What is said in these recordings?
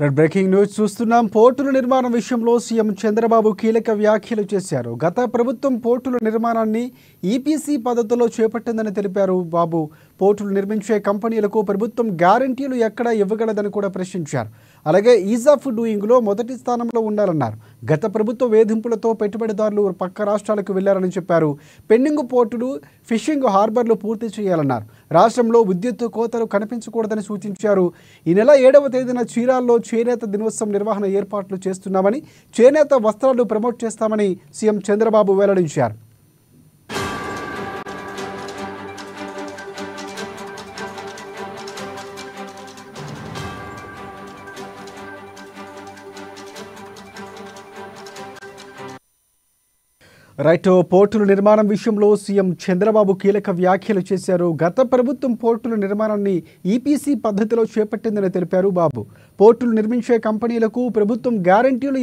Breaking news చూస్తున్నాం. పోర్టుల నిర్మాణం విషయంలో సీఎం చంద్రబాబు కీలక వ్యాఖ్యలు చేశారు. గత ప్రభుత్వం పోర్టుల నిర్మాణాన్ని ఈపీసీ పద్ధతిలో చేపట్టిందని తెలిపారు బాబు. పోర్టులు నిర్మించే కంపెనీలకు ప్రభుత్వం గ్యారంటీలు ఎక్కడ ఇవ్వగలదని కూడా ప్రశ్నించారు. అలాగే ఈజ్ ఆఫ్ డూయింగ్లో మొదటి స్థానంలో ఉండాలన్నారు. గత ప్రభుత్వ వేధింపులతో పెట్టుబడిదారులు పక్క రాష్ట్రాలకు వెళ్లారని చెప్పారు. పెండింగ్ పోర్టులు, ఫిషింగ్ హార్బర్లు పూర్తి చేయాలన్నారు. రాష్ట్రంలో విద్యుత్ కోతలు కనిపించకూడదని సూచించారు. ఈ నెల 7వ తేదీన చీరాల్లో చేనేత దినోత్సవం నిర్వహణ ఏర్పాట్లు చేస్తున్నామని, చేనేత వస్త్రాలు ప్రమోట్ చేస్తామని సీఎం చంద్రబాబు వెల్లడించారు. పోర్టుల నిర్మాణం విషయంలో సీఎం చంద్రబాబు కీలక వ్యాఖ్యలు చేశారు. గత ప్రభుత్వం పోర్టుల నిర్మాణాన్ని ఈపీసీ పద్ధతిలో చేపట్టిందని తెలిపారు బాబు. పోర్టులు నిర్మించే కంపెనీలకు ప్రభుత్వం గ్యారంటీలు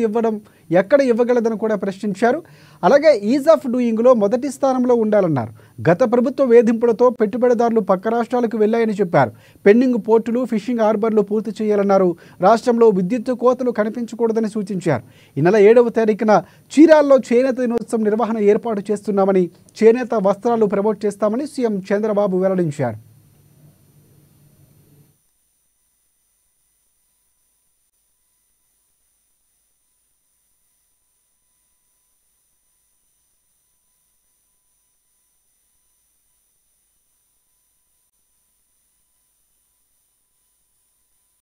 ఎక్కడ ఇవ్వగలదని కూడా ప్రశ్నించారు. అలాగే ఈజ్ ఆఫ్ డూయింగ్లో మొదటి స్థానంలో ఉండాలన్నారు. గత ప్రభుత్వ వేధింపులతో పెట్టుబడిదారులు పక్క రాష్ట్రాలకు వెళ్లాయని చెప్పారు. పెండింగ్ పోర్టులు, ఫిషింగ్ హార్బర్లు పూర్తి చేయాలన్నారు. రాష్ట్రంలో విద్యుత్ కోతలు కనిపించకూడదని సూచించారు. ఈ నెల 7వ తారీఖున చీరాల్లో చేనేత దినోత్సవం నిర్వహణ ఏర్పాటు చేస్తున్నామని, చేనేత వస్త్రాలు ప్రమోట్ చేస్తామని సీఎం చంద్రబాబు వెల్లడించారు.